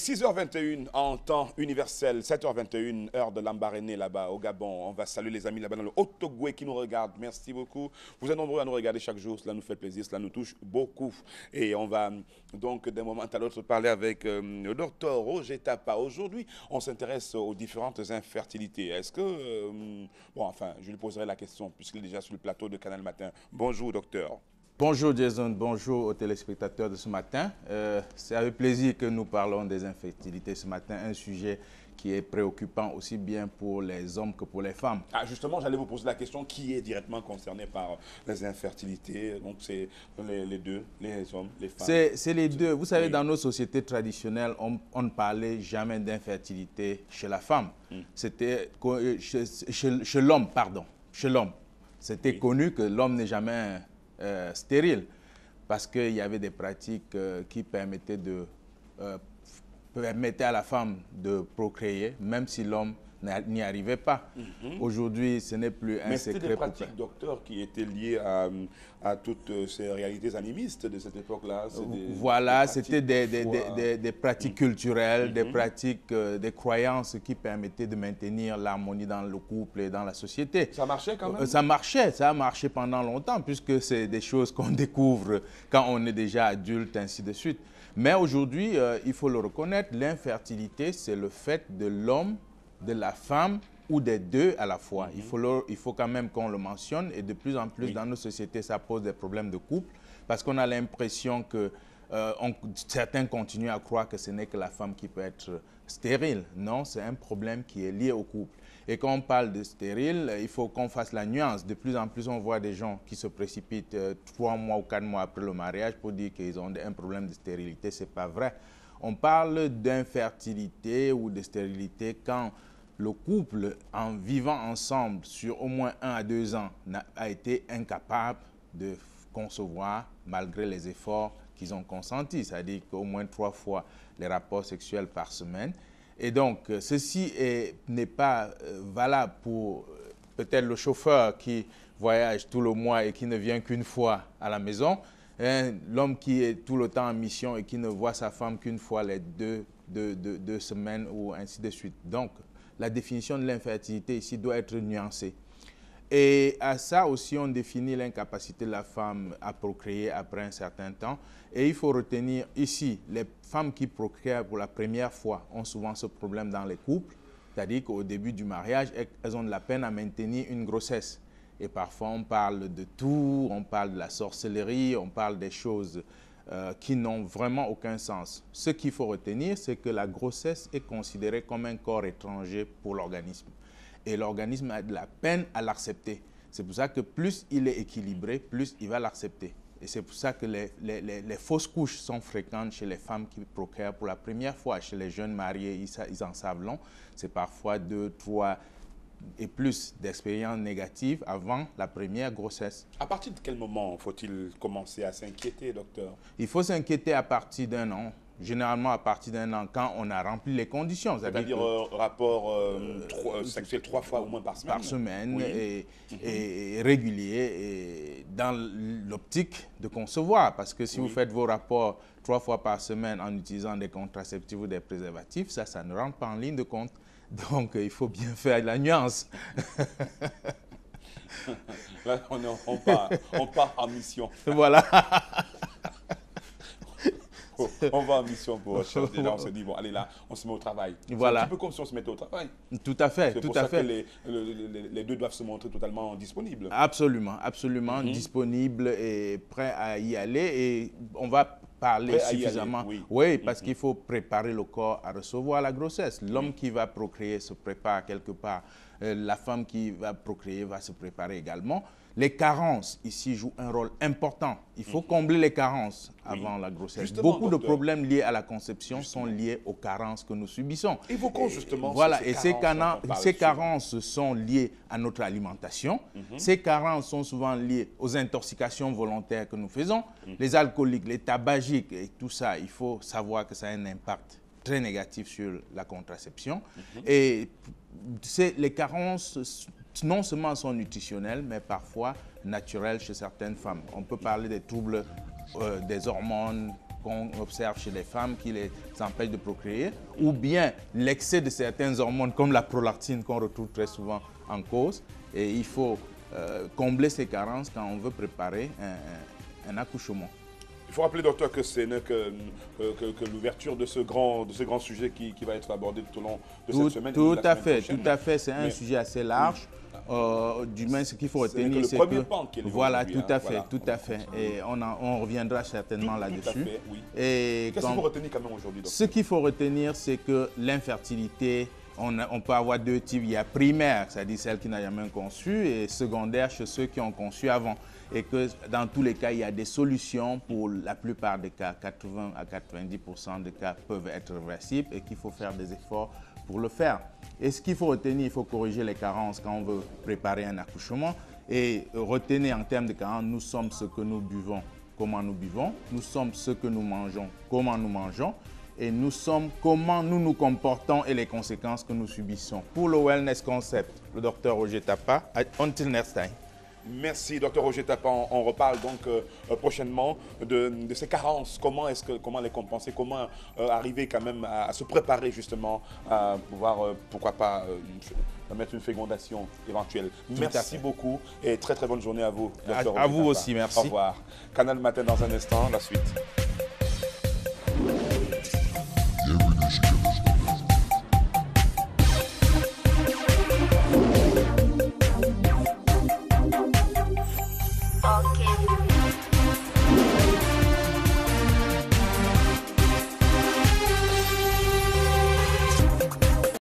6h21 en temps universel, 7h21, heure de Lambaréné là-bas au Gabon. On va saluer les amis là-bas dans le Haut-Togoué qui nous regardent. Merci beaucoup. Vous êtes nombreux à nous regarder chaque jour. Cela nous fait plaisir, cela nous touche beaucoup. Et on va donc d'un moment à l'autre parler avec le docteur Roger Tapa. Aujourd'hui, on s'intéresse aux différentes infertilités. Est-ce que... bon, enfin, je lui poserai la question puisqu'il est déjà sur le plateau de Canal Matin. Bonjour, docteur. Bonjour Jason, bonjour aux téléspectateurs de ce matin. C'est avec plaisir que nous parlons des infertilités ce matin, un sujet qui est préoccupant aussi bien pour les hommes que pour les femmes. Ah, justement, j'allais vous poser la question, qui est directement concerné par les infertilités? Donc c'est les deux, les hommes, les femmes. C'est les deux. Vous savez, Oui. dans nos sociétés traditionnelles, on ne parlait jamais d'infertilité chez la femme. C'était chez l'homme, pardon, chez l'homme. C'était Oui. connu que l'homme n'est jamais stérile, parce qu'il y avait des pratiques qui permettaient à la femme de procréer, même si l'homme n'y arrivait pas. Aujourd'hui, ce n'est plus un Mais c'était secret. des pratiques, docteur, qui étaient liées à toutes ces réalités animistes de cette époque-là. Voilà, c'était des des pratiques culturelles, des pratiques, des croyances qui permettaient de maintenir l'harmonie dans le couple et dans la société. Ça marchait quand même? Ça a marché pendant longtemps, puisque c'est des choses qu'on découvre quand on est déjà adulte, ainsi de suite. Mais aujourd'hui, il faut le reconnaître, l'infertilité, c'est le fait de l'homme, de la femme ou des deux à la fois. Il faut quand même qu'on le mentionne, et de plus en plus dans nos sociétés, ça pose des problèmes de couple, parce qu'on a l'impression que certains continuent à croire que ce n'est que la femme qui peut être stérile. Non, c'est un problème qui est lié au couple. Et quand on parle de stérile, il faut qu'on fasse la nuance. De plus en plus, on voit des gens qui se précipitent 3 mois ou 4 mois après le mariage pour dire qu'ils ont un problème de stérilité. Ce n'est pas vrai. On parle d'infertilité ou de stérilité quand le couple, en vivant ensemble sur au moins 1 à 2 ans, a été incapable de concevoir malgré les efforts qu'ils ont consentis, c'est-à-dire qu'au moins 3 fois les rapports sexuels par semaine. Et donc, ceci n'est pas valable pour peut-être le chauffeur qui voyage tout le mois et qui ne vient qu'une fois à la maison, l'homme qui est tout le temps en mission et qui ne voit sa femme qu'une fois les deux semaines ou ainsi de suite. Donc, la définition de l'infertilité ici doit être nuancée. Et à ça aussi, on définit l'incapacité de la femme à procréer après un certain temps. Et il faut retenir ici, les femmes qui procréent pour la première fois ont souvent ce problème dans les couples. C'est-à-dire qu'au début du mariage, elles ont de la peine à maintenir une grossesse. Et parfois, on parle de tout, on parle de la sorcellerie, on parle des choses qui n'ont vraiment aucun sens. Ce qu'il faut retenir, c'est que la grossesse est considérée comme un corps étranger pour l'organisme. Et l'organisme a de la peine à l'accepter. C'est pour ça que plus il est équilibré, plus il va l'accepter. Et c'est pour ça que les fausses couches sont fréquentes chez les femmes qui procréent pour la première fois. Chez les jeunes mariés, ils en savent long. C'est parfois 2, 3 et plus d'expériences négatives avant la première grossesse. À partir de quel moment faut-il commencer à s'inquiéter, docteur? Il faut s'inquiéter à partir d'1 an. Généralement à partir d'1 an, quand on a rempli les conditions. C'est-à-dire rapport sexuel 3 fois au moins par semaine? Par semaine, oui. et régulier, et dans l'optique de concevoir. Parce que si vous faites vos rapports 3 fois par semaine en utilisant des contraceptifs ou des préservatifs, ça ne rentre pas en ligne de compte. Donc, il faut bien faire la nuance. Là, on part en mission. Voilà. On va en mission pour rechercher. Là, on se dit, bon, allez là, on se met au travail. Voilà. C'est un petit peu comme si on se mettait au travail. Tout à fait, C'est tout pour à ça fait. que les deux doivent se montrer totalement disponibles. Absolument, absolument disponible et prêt à y aller. Et on va parler Prêt à y suffisamment. aller, oui. Oui, parce qu'il faut préparer le corps à recevoir la grossesse. L'homme qui va procréer se prépare quelque part. La femme qui va procréer va se préparer également. Les carences ici jouent un rôle important. Il faut combler les carences avant la grossesse. Justement, Beaucoup de docteur, problèmes liés à la conception sont liés aux carences que nous subissons. Évoquons justement voilà, ces et ces carences dont on parle ces souvent. carences sont liées à notre alimentation. Ces carences sont souvent liées aux intoxications volontaires que nous faisons. Les alcooliques, les tabagiques et tout ça, il faut savoir que ça a un impact très négatif sur la contraception. Et les carences non seulement sont nutritionnelles, mais parfois naturelles chez certaines femmes. On peut parler des troubles des hormones, qu'on observe chez les femmes qui les empêchent de procréer, ou bien l'excès de certaines hormones comme la prolactine qu'on retrouve très souvent en cause. Et il faut combler ces carences quand on veut préparer un accouchement. Il faut rappeler, docteur, que ce n'est que l'ouverture de ce grand sujet qui va être abordé tout au long de cette semaine. Tout à fait. C'est un sujet assez large. Du moins, ce qu'il faut retenir, c'est que... Voilà, tout à fait. Et on reviendra certainement là-dessus. Oui. Qu'est-ce qu'il faut retenir quand même aujourd'hui, docteur? Ce qu'il faut retenir, c'est que l'infertilité, on peut avoir deux types. Il y a primaire, c'est-à-dire celle qui n'a jamais conçu, et secondaire chez ceux qui ont conçu avant. Et que dans tous les cas, il y a des solutions pour la plupart des cas. 80 à 90% des cas peuvent être réversibles et qu'il faut faire des efforts pour le faire. Et ce qu'il faut retenir, il faut corriger les carences quand on veut préparer un accouchement. Et retenir en termes de carences, nous sommes ce que nous buvons, comment nous buvons. Nous sommes ce que nous mangeons, comment nous mangeons. Et nous sommes comment nous nous comportons et les conséquences que nous subissons. Pour le Wellness Concept, le docteur Roger Tapa. Until next time. Merci, docteur Roger Tapan. On reparle donc prochainement de ces carences. Comment les compenser? Comment arriver quand même à se préparer justement à pouvoir, pourquoi pas, mettre une fécondation éventuelle. Merci beaucoup et très très bonne journée à vous, docteur Roger À vous Tapa. aussi, merci. Au revoir. Canal Matin dans un instant, la suite.